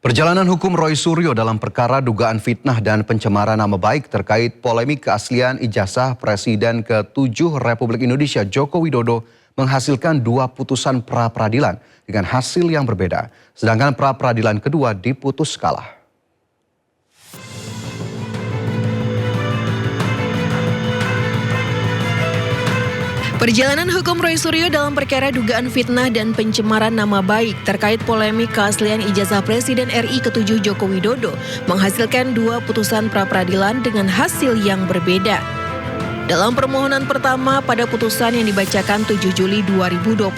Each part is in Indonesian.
Perjalanan hukum Roy Suryo dalam perkara dugaan fitnah dan pencemaran nama baik terkait polemik keaslian ijazah Presiden ke-7 Republik Indonesia Joko Widodo menghasilkan dua putusan pra-peradilan dengan hasil yang berbeda. Sedangkan pra-peradilan kedua diputus kalah. Perjalanan hukum Roy Suryo dalam perkara dugaan fitnah dan pencemaran nama baik terkait polemik keaslian ijazah Presiden RI ke-7 Joko Widodo menghasilkan dua putusan pra-peradilan dengan hasil yang berbeda. Dalam permohonan pertama pada putusan yang dibacakan 7 Juli 2026,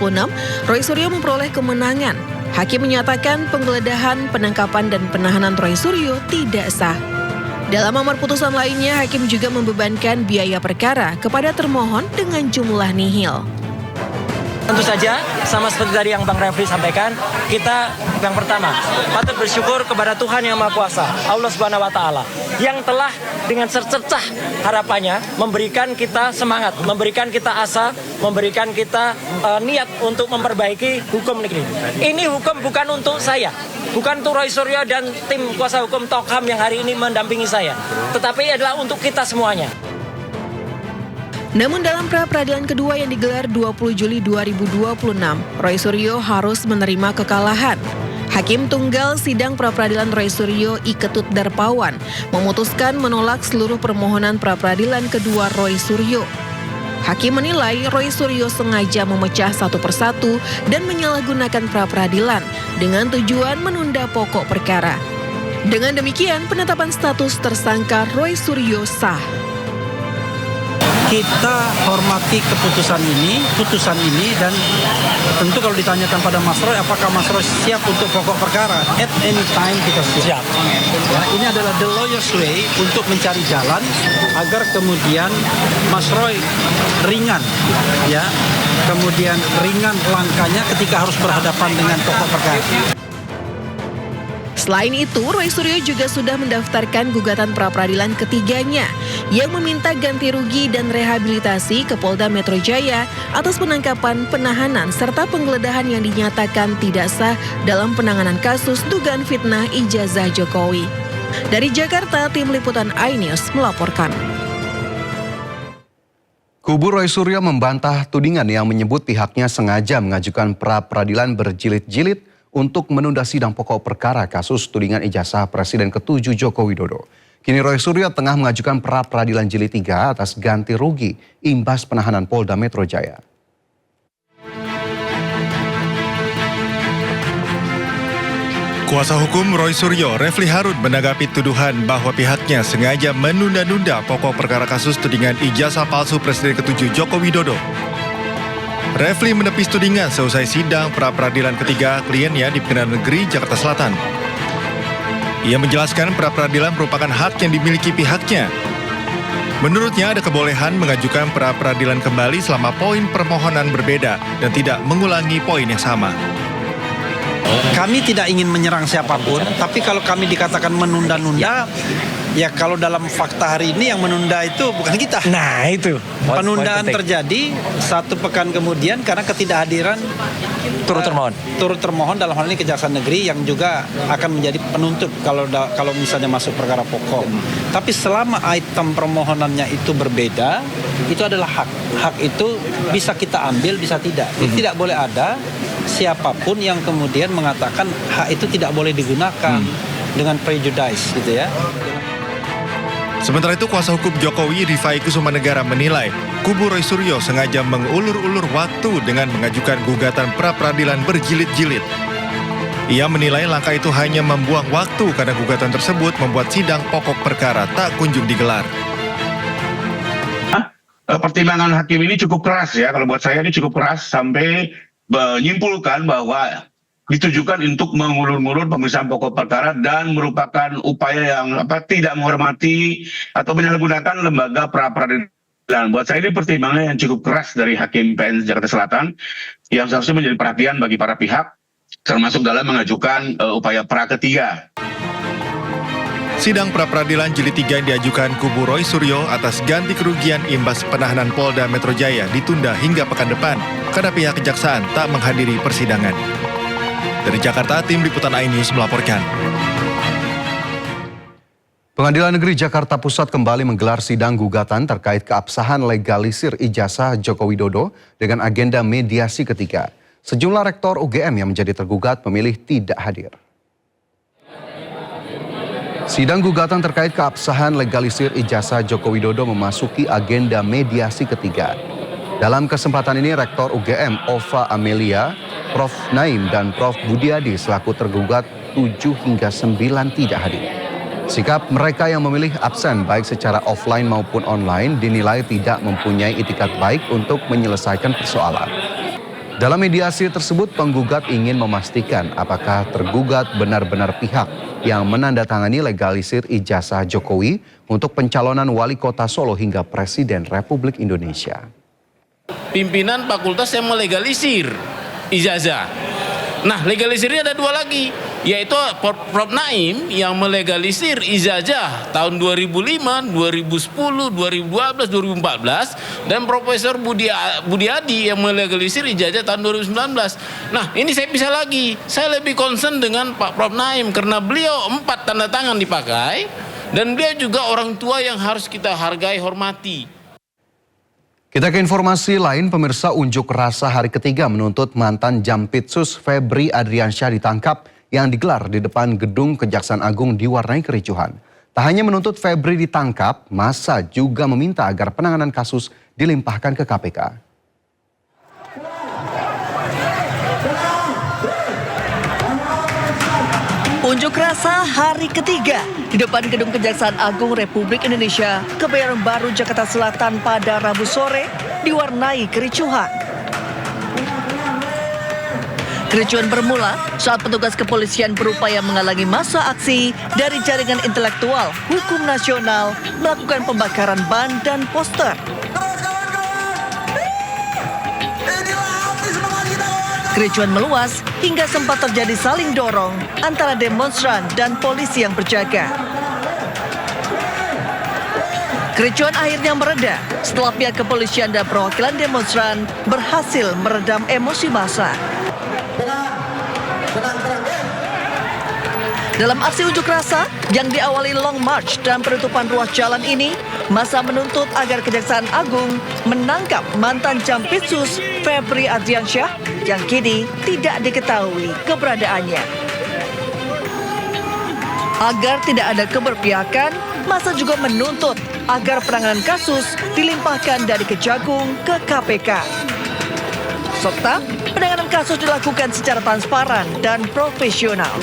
Roy Suryo memperoleh kemenangan. Hakim menyatakan penggeledahan, penangkapan, dan penahanan Roy Suryo tidak sah. Dalam amar putusan lainnya, hakim juga membebankan biaya perkara kepada termohon dengan jumlah nihil. Tentu saja, sama seperti tadi yang Bang Refli sampaikan, kita yang pertama patut bersyukur kepada Tuhan Yang Maha Kuasa, Allah Subhanahu Wa Taala, yang telah dengan secercah harapannya memberikan kita semangat, memberikan kita asa, memberikan kita niat untuk memperbaiki hukum negeri. Ini hukum bukan untuk saya, bukan untuk Roy Suryo dan tim kuasa hukum Tokham yang hari ini mendampingi saya, tetapi adalah untuk kita semuanya. Namun dalam pra-peradilan kedua yang digelar 20 Juli 2026, Roy Suryo harus menerima kekalahan. Hakim Tunggal Sidang Pra-peradilan Roy Suryo I Ketut Darpawan memutuskan menolak seluruh permohonan pra-peradilan kedua Roy Suryo. Hakim menilai Roy Suryo sengaja memecah satu persatu dan menyalahgunakan pra-peradilan dengan tujuan menunda pokok perkara. Dengan demikian, penetapan status tersangka Roy Suryo sah. Kita hormati putusan ini dan tentu kalau ditanyakan pada Mas Roy, apakah Mas Roy siap untuk pokok perkara? At any time kita siap. Ya, ini adalah the lawyer's way untuk mencari jalan agar kemudian Mas Roy ringan, ya, kemudian ringan langkahnya ketika harus berhadapan dengan pokok perkara. Selain itu, Roy Suryo juga sudah mendaftarkan gugatan pra-peradilan ketiganya yang meminta ganti rugi dan rehabilitasi ke Polda Metro Jaya atas penangkapan, penahanan, serta penggeledahan yang dinyatakan tidak sah dalam penanganan kasus dugaan fitnah ijazah Jokowi. Dari Jakarta, Tim Liputan iNews melaporkan. Kubu Roy Suryo membantah tudingan yang menyebut pihaknya sengaja mengajukan pra-peradilan berjilid-jilid untuk menunda sidang pokok perkara kasus tudingan ijazah Presiden ke-7 Joko Widodo. Kini Roy Suryo tengah mengajukan pra-peradilan jilid 3 atas ganti rugi imbas penahanan Polda Metro Jaya. Kuasa hukum Roy Suryo, Refli Harun, menanggapi tuduhan bahwa pihaknya sengaja menunda-nunda pokok perkara kasus tudingan ijazah palsu Presiden ke-7 Joko Widodo. Refli menepis tudingan seusai sidang pra-peradilan ketiga kliennya di Pengadilan Negeri Jakarta Selatan. Ia menjelaskan pra-peradilan merupakan hak yang dimiliki pihaknya. Menurutnya ada kebolehan mengajukan pra-peradilan kembali selama poin permohonan berbeda dan tidak mengulangi poin yang sama. Kami tidak ingin menyerang siapapun, tapi kalau kami dikatakan menunda-nunda, ya kalau dalam fakta hari ini yang menunda itu bukan kita. Nah itu. Penundaan terjadi 1 pekan kemudian karena ketidakhadiran turut termohon dalam hal ini Kejaksaan Negeri yang juga akan menjadi penuntut kalau misalnya masuk perkara pokok. Tapi selama item permohonannya itu berbeda, itu adalah hak. Hak itu bisa kita ambil, bisa tidak. Jadi tidak boleh ada siapapun yang kemudian mengatakan hak itu tidak boleh digunakan dengan prejudice gitu ya. Sementara itu, kuasa hukum Jokowi Rifai Kusumanegara menilai kubu Roy Suryo sengaja mengulur-ulur waktu dengan mengajukan gugatan pra-peradilan berjilid-jilid. Ia menilai langkah itu hanya membuang waktu karena gugatan tersebut membuat sidang pokok perkara tak kunjung digelar. Pertimbangan hakim ini cukup keras ya, kalau buat saya ini cukup keras sampai menyimpulkan bahwa ditujukan untuk mengulur-ngulur pemeriksaan pokok perkara dan merupakan upaya yang tidak menghormati atau menyalahgunakan lembaga pra-peradilan. Buat saya ini pertimbangan yang cukup keras dari Hakim PN Jakarta Selatan yang seharusnya menjadi perhatian bagi para pihak, termasuk dalam mengajukan upaya pra ketiga. Sidang pra-peradilan jilid 3 yang diajukan kubu Roy Suryo atas ganti kerugian imbas penahanan Polda Metro Jaya ditunda hingga pekan depan karena pihak kejaksaan tak menghadiri persidangan. Dari Jakarta, tim liputan iNews melaporkan. Pengadilan Negeri Jakarta Pusat kembali menggelar sidang gugatan terkait keabsahan legalisir ijazah Joko Widodo dengan agenda mediasi ketiga. Sejumlah rektor UGM yang menjadi tergugat memilih tidak hadir. Sidang gugatan terkait keabsahan legalisir ijazah Joko Widodo memasuki agenda mediasi ketiga. Dalam kesempatan ini, Rektor UGM Ova Amelia, Prof. Naim, dan Prof. Budiadi selaku tergugat 7 hingga 9 tidak hadir. Sikap mereka yang memilih absen baik secara offline maupun online dinilai tidak mempunyai itikat baik untuk menyelesaikan persoalan. Dalam mediasi tersebut, penggugat ingin memastikan apakah tergugat benar-benar pihak yang menandatangani legalisir ijazah Jokowi untuk pencalonan wali kota Solo hingga Presiden Republik Indonesia. Pimpinan fakultas yang melegalisir ijazah. Nah, legalisirnya ada 2 lagi, yaitu Prof. Naim yang melegalisir ijazah tahun 2005, 2010, 2012, 2014, dan Profesor Budiadi yang melegalisir ijazah tahun 2019. Nah, ini saya bisa lagi. Saya lebih concern dengan Pak Prof. Naim karena beliau 4 tanda tangan dipakai dan beliau juga orang tua yang harus kita hargai, hormati. Kita ke informasi lain, pemirsa. Unjuk rasa hari ketiga menuntut mantan Jampitsus Febri Adriansyah ditangkap yang digelar di depan gedung Kejaksaan Agung diwarnai kericuhan. Tak hanya menuntut Febri ditangkap, massa juga meminta agar penanganan kasus dilimpahkan ke KPK. Unjuk rasa hari ketiga di depan Gedung Kejaksaan Agung Republik Indonesia, Kebayoran Baru, Jakarta Selatan pada Rabu sore diwarnai kericuhan. Kericuhan bermula saat petugas kepolisian berupaya menghalangi massa aksi dari jaringan intelektual hukum nasional melakukan pembakaran ban dan poster. Kericuhan meluas hingga sempat terjadi saling dorong antara demonstran dan polisi yang berjaga. Kericuhan akhirnya mereda setelah pihak kepolisian dan perwakilan demonstran berhasil meredam emosi massa. Dalam aksi unjuk rasa yang diawali long march dan penutupan ruas jalan ini, massa menuntut agar Kejaksaan Agung menangkap mantan Jampitsus Febri Adriansyah yang kini tidak diketahui keberadaannya. Agar tidak ada keberpihakan, massa juga menuntut agar penanganan kasus dilimpahkan dari Kejagung ke KPK. Serta penanganan kasus dilakukan secara transparan dan profesional.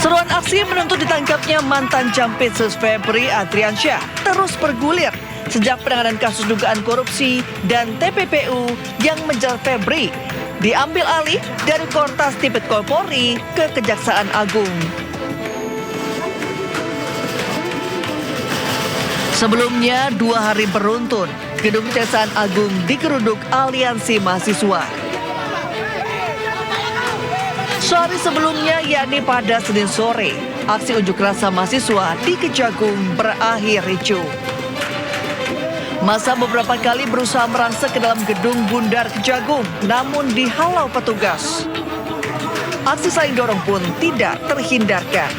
Seruan aksi menuntut ditangkapnya mantan Jampitsus Febri Adriansyah terus bergulir sejak penanganan kasus dugaan korupsi dan TPPU yang menjerat Febri diambil alih dari Kortas Tipikor Polri ke Kejaksaan Agung. Sebelumnya 2 hari beruntun, Gedung Kejaksaan Agung digeruduk aliansi mahasiswa. Sehari sebelumnya, yakni pada Senin sore, aksi unjuk rasa mahasiswa di Kejagung berakhir ricuh. Massa beberapa kali berusaha merangsek ke dalam gedung Bundar Kejagung, namun dihalau petugas. Aksi saling dorong pun tidak terhindarkan.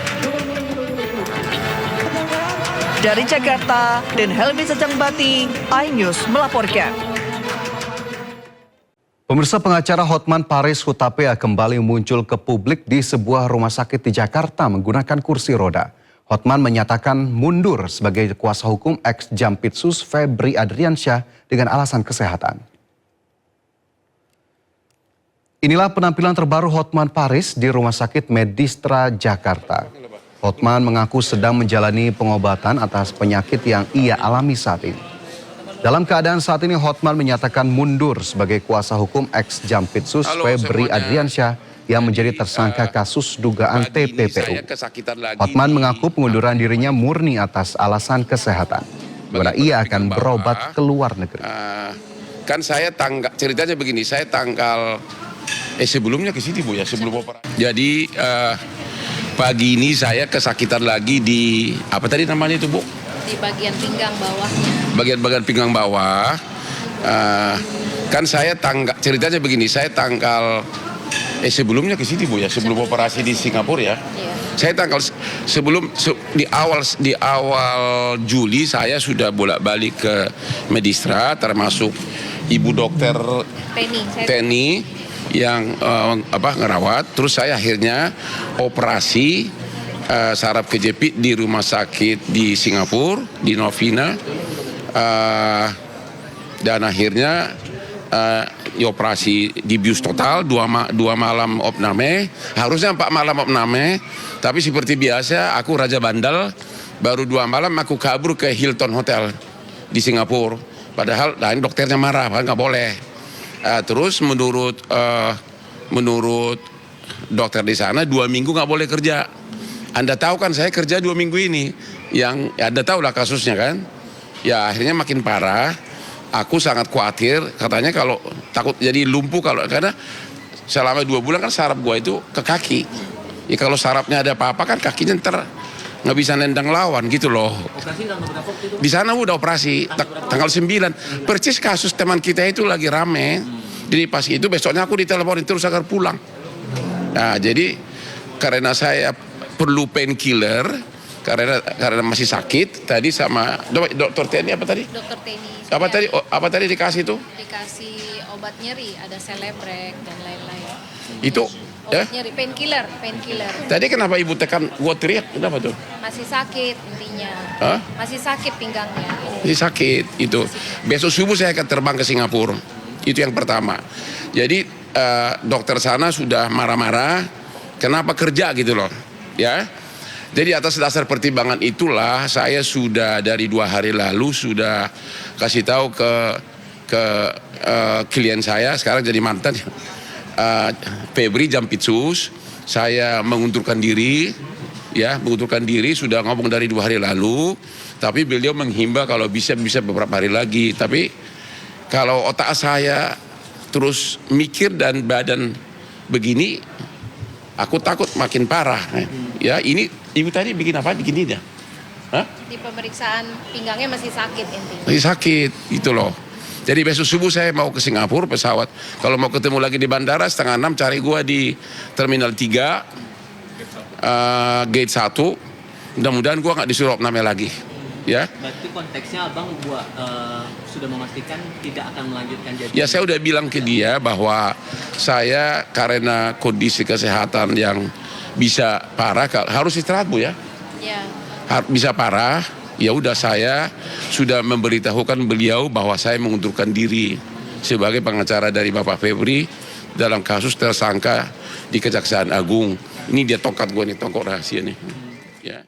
Dari Jakarta, Den Helmi Sajangbati, iNews melaporkan. Pemirsa, pengacara Hotman Paris Hutapea kembali muncul ke publik di sebuah rumah sakit di Jakarta menggunakan kursi roda. Hotman menyatakan mundur sebagai kuasa hukum ex-Jampitsus Febri Adriansyah dengan alasan kesehatan. Inilah penampilan terbaru Hotman Paris di Rumah Sakit Medistra Jakarta. Hotman mengaku sedang menjalani pengobatan atas penyakit yang ia alami saat ini. Dalam keadaan saat ini, Hotman menyatakan mundur sebagai kuasa hukum ex-Jampitsus Febri Adriansyah yang menjadi tersangka kasus dugaan TPPU. Hotman mengaku pengunduran dirinya murni atas alasan kesehatan, di mana ia akan berobat ke luar negeri. Kan saya ceritanya begini, saya tanggal sebelumnya ke sini Bu ya, sebelum operasi. Jadi pagi ini saya kesakitan lagi di apa tadi namanya itu Bu? Di bagian pinggang bawahnya. bagian pinggang bawah. Kan saya ceritanya begini, saya sebelumnya ke sini Bu ya, sebelum operasi di Singapura ya. Saya di awal Juli saya sudah bolak-balik ke Medistra, termasuk Ibu Dokter Penny yang ngerawat. Terus saya akhirnya operasi saraf kejepit di rumah sakit di Singapura, di Novena, dan akhirnya dioperasi, dibius total 2 malam opname, harusnya 4 malam opname, tapi seperti biasa aku raja bandel, baru 2 malam aku kabur ke Hilton Hotel di Singapura, padahal dokternya marah, nggak boleh. Terus menurut dokter di sana 2 minggu nggak boleh kerja. Anda tahu kan saya kerja 2 minggu ini, yang Anda tahu lah kasusnya kan. Ya akhirnya makin parah. Aku sangat khawatir, katanya kalau takut jadi lumpuh, karena selama 2 bulan kan saraf gua itu ke kaki. Ya kalau sarafnya ada apa-apa kan kakinya ntar nggak bisa nendang lawan gitu loh. Operasi tanggal berapa itu? Di sana udah operasi tanggal 9. Persis kasus teman kita itu lagi rame. Jadi pas itu besoknya aku diteleponin terus agar pulang. Nah jadi karena saya perlu painkiller, karena masih sakit tadi sama dokter Teni apa tadi? Dokter Teni. Apa tadi dikasih itu? Dikasih obat nyeri, ada Celebrex dan lain-lain. Itu obat nyeri, painkiller. Tadi kenapa ibu tekan gua teriak? Kenapa tuh? Masih sakit intinya. Hah? Masih sakit pinggangnya. Masih sakit itu. Besok subuh saya akan terbang ke Singapura. Itu yang pertama. Jadi dokter sana sudah marah-marah. Kenapa kerja gitu loh? Ya. Jadi atas dasar pertimbangan itulah saya sudah dari 2 hari lalu sudah kasih tahu ke klien saya, sekarang jadi mantan, Febri Jampitsus, saya mengundurkan diri, sudah ngomong dari 2 hari lalu, tapi beliau menghimbau kalau bisa beberapa hari lagi. Tapi kalau otak saya terus mikir dan badan begini, aku takut makin parah. Ya ini ibu tadi bikin apa? Bikin ini ya? Hah? Di pemeriksaan pinggangnya masih sakit intinya. Masih sakit, gitu loh. Jadi besok subuh saya mau ke Singapura pesawat. Kalau mau ketemu lagi di bandara 5:30 cari gua di Terminal 3, Gate 1. Mudah-mudahan gua nggak disuruh opname lagi. Ya. Berarti konteksnya abang sudah memastikan tidak akan melanjutkan jadi. Ya saya udah bilang ke dia bahwa saya karena kondisi kesehatan yang bisa parah harus istirahat Bu ya. Ya. Bisa parah, ya udah saya sudah memberitahukan beliau bahwa saya mengundurkan diri sebagai pengacara dari Bapak Febri dalam kasus tersangka di Kejaksaan Agung. Ini dia tongkat gue nih, tongkat rahasia nih. Ya.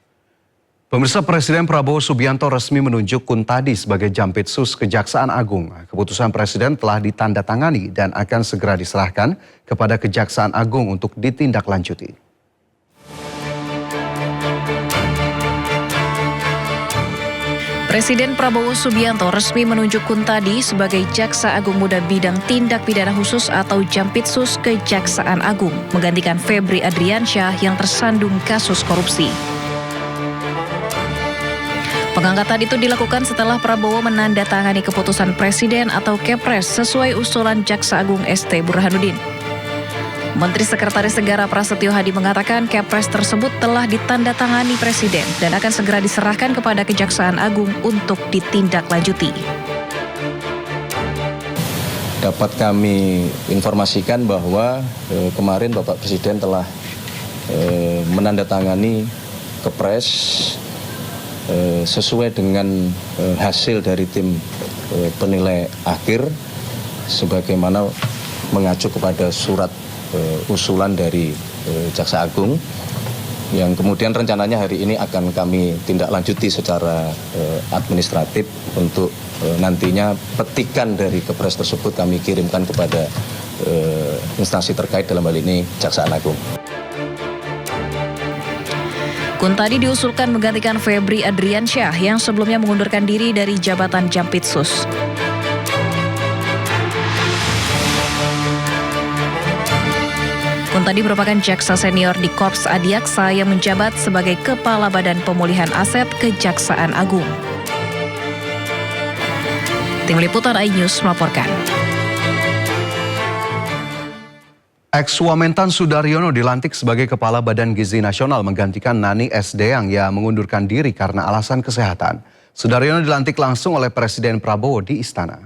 Pemirsa, Presiden Prabowo Subianto resmi menunjuk Kuntadi sebagai Jampitsus Kejaksaan Agung. Keputusan Presiden telah ditandatangani dan akan segera diserahkan kepada Kejaksaan Agung untuk ditindaklanjuti. Presiden Prabowo Subianto resmi menunjuk Kuntadi sebagai Jaksa Agung Muda Bidang Tindak Pidana Khusus atau Jampitsus Kejaksaan Agung, menggantikan Febri Adriansyah yang tersandung kasus korupsi. Pengangkatan itu dilakukan setelah Prabowo menandatangani keputusan Presiden atau Kepres sesuai usulan Jaksa Agung ST Burhanuddin. Menteri Sekretaris Negara Prasetyo Hadi mengatakan Kepres tersebut telah ditandatangani Presiden dan akan segera diserahkan kepada Kejaksaan Agung untuk ditindaklanjuti. Dapat kami informasikan bahwa kemarin Bapak Presiden telah menandatangani Kepres sesuai dengan hasil dari tim penilai akhir sebagaimana mengacu kepada surat usulan dari Jaksa Agung yang kemudian rencananya hari ini akan kami tindak lanjuti secara administratif untuk nantinya petikan dari Kepres tersebut kami kirimkan kepada instansi terkait dalam hal ini Kejaksaan Agung. Kuntadi diusulkan menggantikan Febri Adriansyah yang sebelumnya mengundurkan diri dari jabatan Jampitsus. Kuntadi merupakan jaksa senior di Korps Adiaksa yang menjabat sebagai Kepala Badan Pemulihan Aset Kejaksaan Agung. Tim Liputan iNews melaporkan. Ex-Wamentan Sudaryono dilantik sebagai Kepala Badan Gizi Nasional menggantikan Nani S. Deang yang mengundurkan diri karena alasan kesehatan. Sudaryono dilantik langsung oleh Presiden Prabowo di Istana.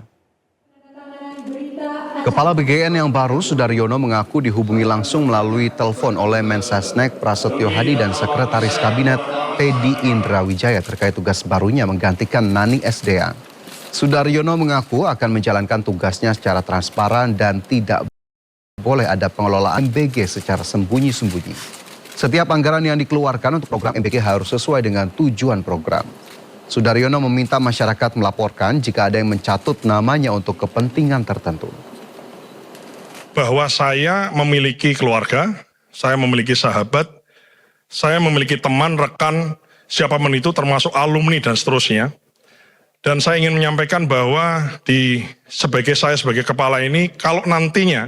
Kepala BGN yang baru, Sudaryono, mengaku dihubungi langsung melalui telepon oleh Mensesnek Prasetyo Hadi dan Sekretaris Kabinet Teddy Indra Wijaya terkait tugas barunya menggantikan Nani S. Deang. Sudaryono mengaku akan menjalankan tugasnya secara transparan dan tidak boleh ada pengelolaan MBG secara sembunyi-sembunyi. Setiap anggaran yang dikeluarkan untuk program MBG harus sesuai dengan tujuan program. Sudaryono meminta masyarakat melaporkan jika ada yang mencatut namanya untuk kepentingan tertentu. Bahwa saya memiliki keluarga, saya memiliki sahabat, saya memiliki teman, rekan, siapapun itu termasuk alumni dan seterusnya. Dan saya ingin menyampaikan bahwa sebagai kepala ini, kalau nantinya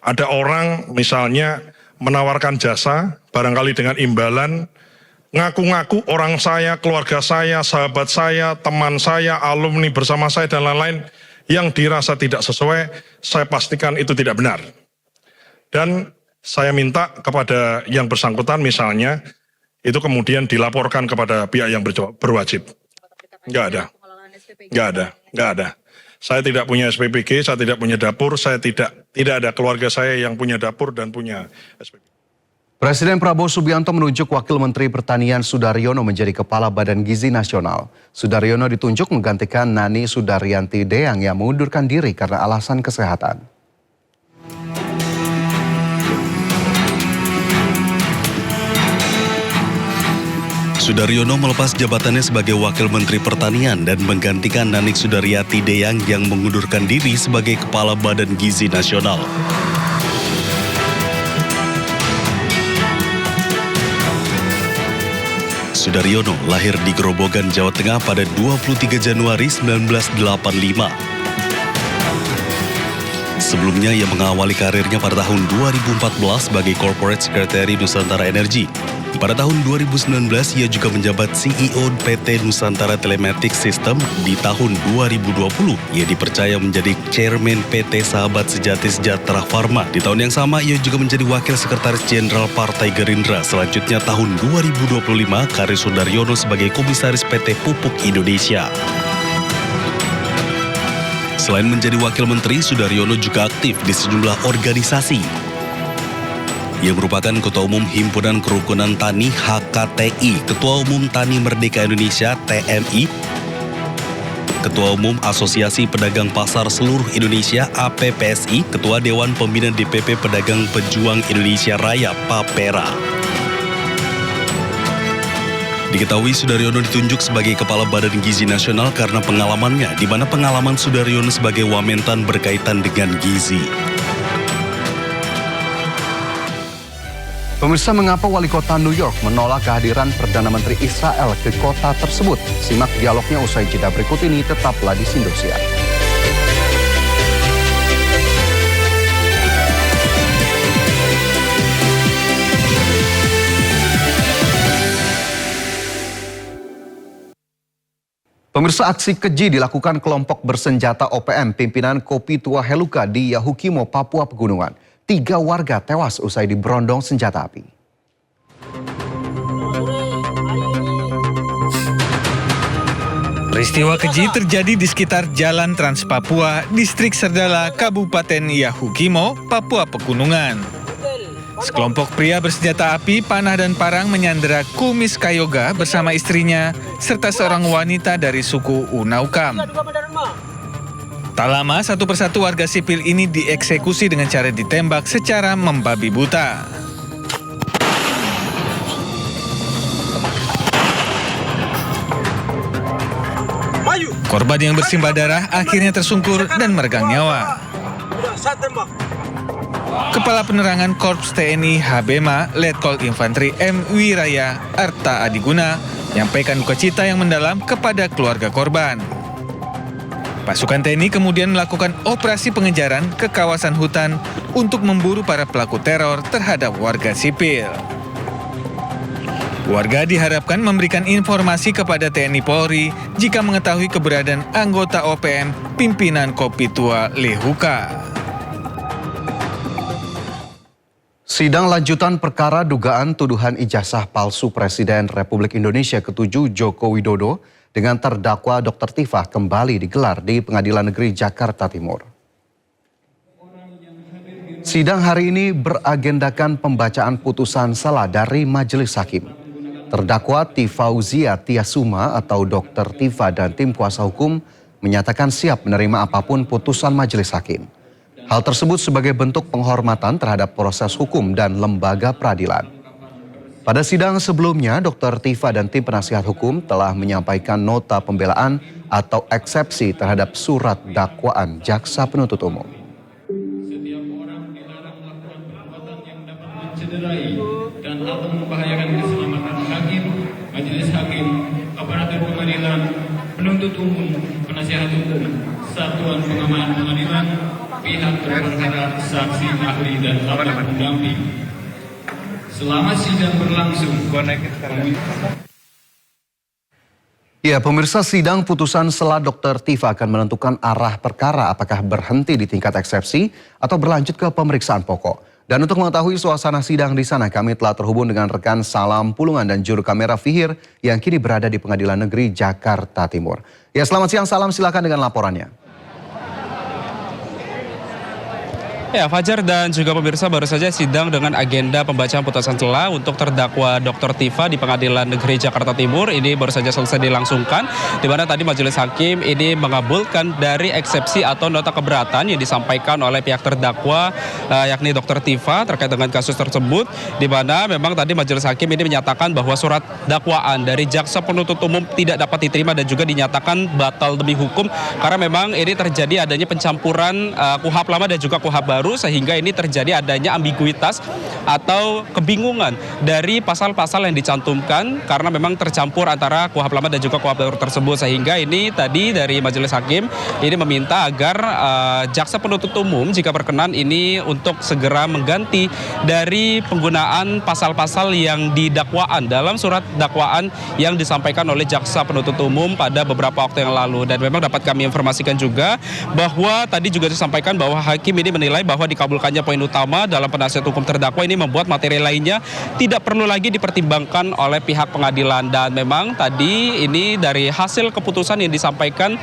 ada orang misalnya menawarkan jasa, barangkali dengan imbalan, ngaku-ngaku orang saya, keluarga saya, sahabat saya, teman saya, alumni bersama saya, dan lain-lain, yang dirasa tidak sesuai, saya pastikan itu tidak benar. Dan saya minta kepada yang bersangkutan misalnya, itu kemudian dilaporkan kepada pihak yang berwajib. Nggak ada. Saya tidak punya SPPG, saya tidak punya dapur, saya tidak ada keluarga saya yang punya dapur dan punya SPPG. Presiden Prabowo Subianto menunjuk Wakil Menteri Pertanian Sudaryono menjadi Kepala Badan Gizi Nasional. Sudaryono ditunjuk menggantikan Nani Sudaryanti Deang yang mengundurkan diri karena alasan kesehatan. Sudaryono melepas jabatannya sebagai Wakil Menteri Pertanian dan menggantikan Nani Sudaryanti Deang yang mengundurkan diri sebagai Kepala Badan Gizi Nasional. Sudaryono lahir di Grobogan, Jawa Tengah pada 23 Januari 1985. Sebelumnya ia mengawali karirnya pada tahun 2014 sebagai Corporate Secretary Nusantara Energy. Pada tahun 2019 ia juga menjabat CEO PT Nusantara Telematics System. Di tahun 2020 ia dipercaya menjadi Chairman PT Sahabat Sejati Sejahtera Pharma. Di tahun yang sama ia juga menjadi Wakil Sekretaris Jenderal Partai Gerindra. Selanjutnya tahun 2025 karir Sudaryono sebagai Komisaris PT Pupuk Indonesia. Selain menjadi Wakil Menteri, Sudaryono juga aktif di sejumlah organisasi. Ia merupakan Ketua Umum Himpunan Kerukunan Tani HKTI, Ketua Umum Tani Merdeka Indonesia TMI, Ketua Umum Asosiasi Pedagang Pasar Seluruh Indonesia APPSI, Ketua Dewan Pembina DPP Pedagang Pejuang Indonesia Raya PAPERA. Diketahui Sudaryono ditunjuk sebagai Kepala Badan Gizi Nasional karena pengalamannya, di mana pengalaman Sudaryono sebagai Wamentan berkaitan dengan gizi. Pemirsa, mengapa Wali Kota New York menolak kehadiran Perdana Menteri Israel ke kota tersebut? Simak dialognya usai jeda berikut ini, tetaplah di Indosiar. Pemirsa, aksi keji dilakukan kelompok bersenjata OPM pimpinan Kopi Tua Heluka di Yahukimo, Papua Pegunungan. 3 warga tewas usai diberondong senjata api. Peristiwa keji terjadi di sekitar Jalan Trans Papua, Distrik Serdala, Kabupaten Yahukimo, Papua Pegunungan. Sekelompok pria bersenjata api, panah dan parang menyandera Kumis Kayoga bersama istrinya, serta seorang wanita dari suku Unaukam. Tak lama, satu persatu warga sipil ini dieksekusi dengan cara ditembak secara membabi buta. Korban yang bersimbah darah akhirnya tersungkur dan meregang nyawa. Kepala Penerangan Korps TNI HBMA, Letkol Infanteri M. Wiraya Arta Adiguna, menyampaikan duka cita yang mendalam kepada keluarga korban. Pasukan TNI kemudian melakukan operasi pengejaran ke kawasan hutan untuk memburu para pelaku teror terhadap warga sipil. Warga diharapkan memberikan informasi kepada TNI Polri jika mengetahui keberadaan anggota OPM pimpinan Kopi Tua Lehuka. Sidang lanjutan perkara dugaan tuduhan ijazah palsu Presiden Republik Indonesia ke-7 Joko Widodo dengan terdakwa Dr. Tifah kembali digelar di Pengadilan Negeri Jakarta Timur. Sidang hari ini beragendakan pembacaan putusan sela dari Majelis Hakim. Terdakwa Tifauzia Tiasuma atau Dr. Tifah dan tim kuasa hukum menyatakan siap menerima apapun putusan Majelis Hakim. Hal tersebut sebagai bentuk penghormatan terhadap proses hukum dan lembaga peradilan. Pada sidang sebelumnya, Dr. Tifah dan tim penasihat hukum telah menyampaikan nota pembelaan atau eksepsi terhadap surat dakwaan jaksa penuntut umum. Dan atau membahayakan keselamatan hakim, majelis hakim, aparatur pengadilan, penuntut umum, penasihat hukum, satuan pengaman pengadilan, pihak perkara, saksi, ahli, dan aparat pendamping. Selama sidang berlangsung, Ya, pemirsa, sidang putusan sela Dr. Tifah akan menentukan arah perkara apakah berhenti di tingkat eksepsi atau berlanjut ke pemeriksaan pokok. Dan untuk mengetahui suasana sidang di sana, kami telah terhubung dengan rekan Salam Pulungan dan juru kamera Fihir yang kini berada di Pengadilan Negeri Jakarta Timur. Ya, selamat siang Salam, silakan dengan laporannya. Ya, Fajar dan juga pemirsa, baru saja sidang dengan agenda pembacaan putusan sela untuk terdakwa Dr. Tifah di Pengadilan Negeri Jakarta Timur ini baru saja selesai dilangsungkan, di mana tadi Majelis Hakim ini mengabulkan dari eksepsi atau nota keberatan yang disampaikan oleh pihak terdakwa yakni Dr. Tifah terkait dengan kasus tersebut, di mana memang tadi Majelis Hakim ini menyatakan bahwa surat dakwaan dari jaksa penuntut umum tidak dapat diterima dan juga dinyatakan batal demi hukum karena memang ini terjadi adanya pencampuran KUHP lama dan juga KUHP baru, sehingga ini terjadi adanya ambiguitas atau kebingungan dari pasal-pasal yang dicantumkan karena memang tercampur antara KUHP lama dan juga KUHP baru tersebut, sehingga ini tadi dari Majelis Hakim ini meminta agar jaksa penuntut umum jika berkenan ini untuk segera mengganti dari penggunaan pasal-pasal yang didakwaan dalam surat dakwaan yang disampaikan oleh jaksa penuntut umum pada beberapa waktu yang lalu. Dan memang dapat kami informasikan juga bahwa tadi juga disampaikan bahwa hakim ini menilai bahwa dikabulkannya poin utama dalam penasihat hukum terdakwa ini membuat materi lainnya tidak perlu lagi dipertimbangkan oleh pihak pengadilan. Dan memang tadi ini dari hasil keputusan yang disampaikan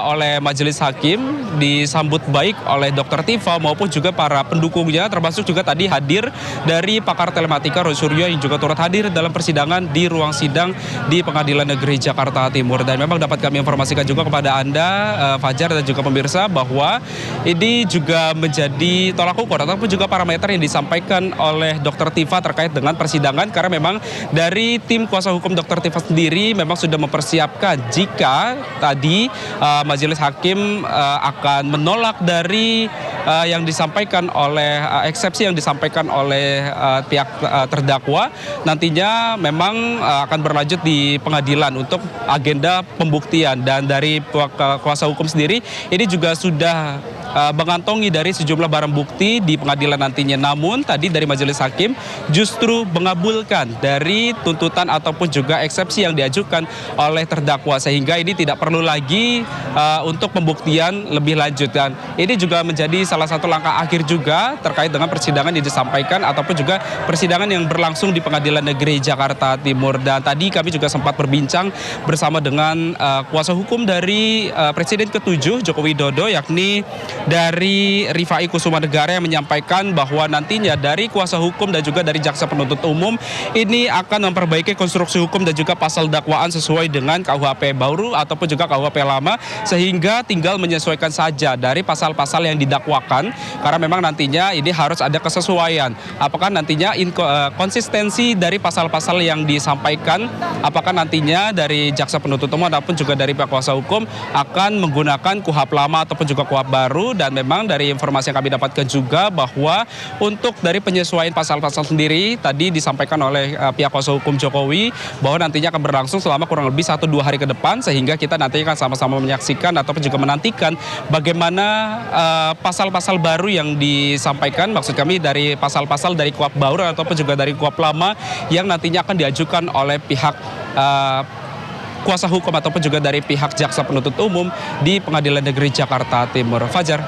oleh Majelis Hakim disambut baik oleh Dr. Tifah maupun juga para pendukungnya, termasuk juga tadi hadir dari pakar telematika Roy Suryo yang juga turut hadir dalam persidangan di ruang sidang di Pengadilan Negeri Jakarta Timur. Dan memang dapat kami informasikan juga kepada Anda, Fajar dan juga pemirsa, bahwa ini juga menjadi tolak ukur ataupun juga parameter yang disampaikan oleh Dr. Tifah terkait dengan persidangan, karena memang dari tim kuasa hukum Dr. Tifah sendiri memang sudah mempersiapkan jika tadi Majelis Hakim akan menolak dari yang disampaikan oleh eksepsi yang disampaikan oleh pihak terdakwa, nantinya memang akan berlanjut di pengadilan untuk agenda pembuktian. Dan dari kuasa hukum sendiri ini juga sudah mengantongi dari sejumlah barang bukti di pengadilan nantinya. Namun tadi dari Majelis Hakim justru mengabulkan dari tuntutan ataupun juga eksepsi yang diajukan oleh terdakwa, sehingga ini tidak perlu lagi untuk pembuktian lebih lanjut. Dan ini juga menjadi salah satu langkah akhir juga terkait dengan persidangan yang disampaikan ataupun juga persidangan yang berlangsung di Pengadilan Negeri Jakarta Timur. Dan tadi kami juga sempat berbincang bersama dengan kuasa hukum dari Presiden ke-7 Joko Widodo, yakni dari Rifai Kusumanegara, yang menyampaikan bahwa nantinya dari kuasa hukum dan juga dari jaksa penuntut umum ini akan memperbaiki konstruksi hukum dan juga pasal dakwaan sesuai dengan KUHP baru ataupun juga KUHP lama, sehingga tinggal menyesuaikan saja dari pasal-pasal yang didakwakan, karena memang nantinya ini harus ada kesesuaian. Apakah nantinya konsistensi dari pasal-pasal yang disampaikan, apakah nantinya dari jaksa penuntut umum ataupun juga dari pihak kuasa hukum akan menggunakan KUHP lama ataupun juga KUHP baru, baru, dan memang dari informasi yang kami dapatkan juga bahwa untuk dari penyesuaian pasal-pasal sendiri tadi disampaikan oleh pihak kuasa hukum Jokowi bahwa nantinya akan berlangsung selama kurang lebih 1-2 hari ke depan, sehingga kita nantinya akan sama-sama menyaksikan ataupun juga menantikan bagaimana pasal-pasal baru yang disampaikan, maksud kami dari pasal-pasal dari KUHP baru ataupun juga dari KUHP lama yang nantinya akan diajukan oleh pihak kuasa hukum ataupun juga dari pihak jaksa penuntut umum di Pengadilan Negeri Jakarta Timur. Fajar.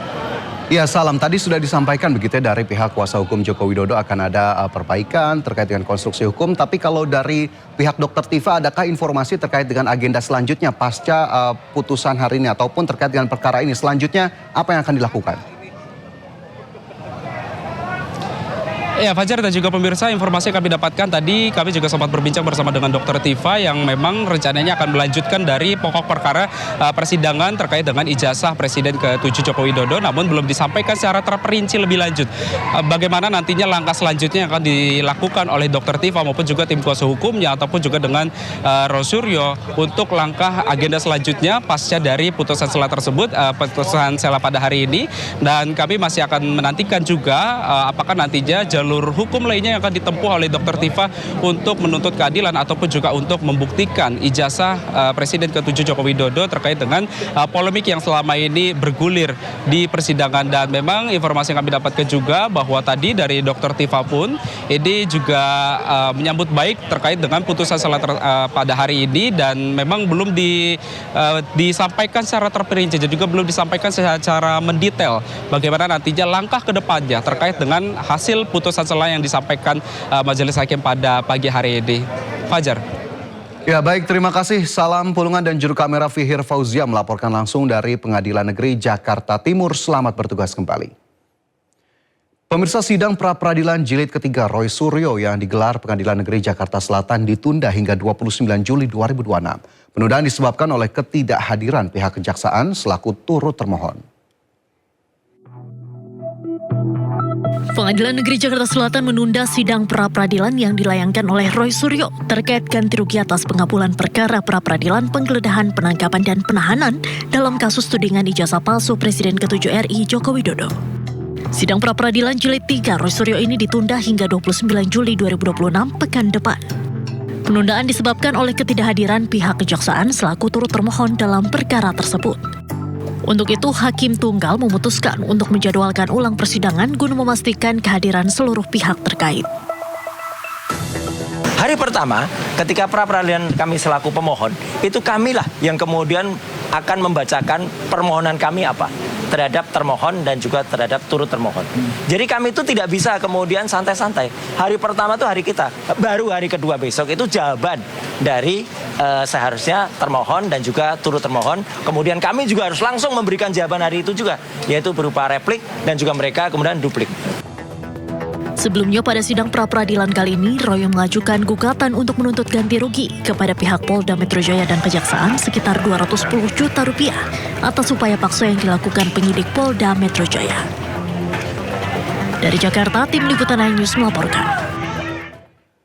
Ya, Salam, tadi sudah disampaikan begitu ya dari pihak kuasa hukum Joko Widodo akan ada perbaikan terkait dengan konstruksi hukum. Tapi kalau dari pihak Dr. Tifa, adakah informasi terkait dengan agenda selanjutnya pasca putusan hari ini ataupun terkait dengan perkara ini selanjutnya apa yang akan dilakukan? Ya, Fajar dan juga pemirsa, informasi yang kami dapatkan tadi, kami juga sempat berbincang bersama dengan Dr. Tifa yang memang rencananya akan melanjutkan dari pokok perkara persidangan terkait dengan ijazah Presiden ke-7 Joko Widodo, namun belum disampaikan secara terperinci lebih lanjut bagaimana nantinya langkah selanjutnya yang akan dilakukan oleh Dr. Tifa maupun juga tim kuasa hukumnya ataupun juga dengan Roy Suryo untuk langkah agenda selanjutnya pasca dari putusan sela tersebut, putusan sela pada hari ini. Dan kami masih akan menantikan juga apakah nantinya jalur hukum lainnya yang akan ditempuh oleh Dr. Tifa untuk menuntut keadilan ataupun juga untuk membuktikan ijazah Presiden ke-7 Joko Widodo terkait dengan polemik yang selama ini bergulir di persidangan. Dan memang informasi yang kami dapatkan juga bahwa tadi dari Dr. Tifa pun ini juga menyambut baik terkait dengan putusan pada hari ini, dan memang belum disampaikan secara terperinci dan juga belum disampaikan secara mendetail bagaimana nantinya langkah ke depannya terkait dengan hasil putusan sela yang disampaikan Majelis Hakim pada pagi hari ini. Fajar. Ya, baik, terima kasih. Salam Pulungan dan juru kamera Fihir Fauzia melaporkan langsung dari Pengadilan Negeri Jakarta Timur. Selamat bertugas kembali. Pemirsa, sidang pra-peradilan jilid ketiga Roy Suryo yang digelar Pengadilan Negeri Jakarta Selatan ditunda hingga 29 Juli 2026. Penundaan disebabkan oleh ketidakhadiran pihak kejaksaan selaku turut termohon. Pengadilan Negeri Jakarta Selatan menunda sidang pra-peradilan yang dilayangkan oleh Roy Suryo terkait ganti rugi atas pengabulan perkara pra-peradilan penggeledahan, penangkapan, dan penahanan dalam kasus tudingan ijazah palsu Presiden ke-7 RI Joko Widodo. Sidang pra-peradilan jilid 3 Roy Suryo ini ditunda hingga 29 Juli 2026 pekan depan. Penundaan disebabkan oleh ketidakhadiran pihak kejaksaan selaku turut termohon dalam perkara tersebut. Untuk itu, Hakim Tunggal memutuskan untuk menjadwalkan ulang persidangan guna memastikan kehadiran seluruh pihak terkait. Hari pertama, ketika pra-peradilan kami selaku pemohon, itu kamilah yang kemudian akan membacakan permohonan kami apa terhadap termohon dan juga terhadap turut termohon. Jadi kami itu tidak bisa kemudian santai-santai. Hari pertama itu hari kita, baru hari kedua besok itu jawaban dari seharusnya termohon dan juga turut termohon. Kemudian kami juga harus langsung memberikan jawaban hari itu juga, yaitu berupa replik dan juga mereka kemudian duplik. Sebelumnya pada sidang pra-peradilan kali ini, Roy mengajukan gugatan untuk menuntut ganti rugi kepada pihak Polda Metro Jaya dan Kejaksaan sekitar 210 juta rupiah atas upaya paksa yang dilakukan penyidik Polda Metro Jaya. Dari Jakarta, tim Liputan News melaporkan.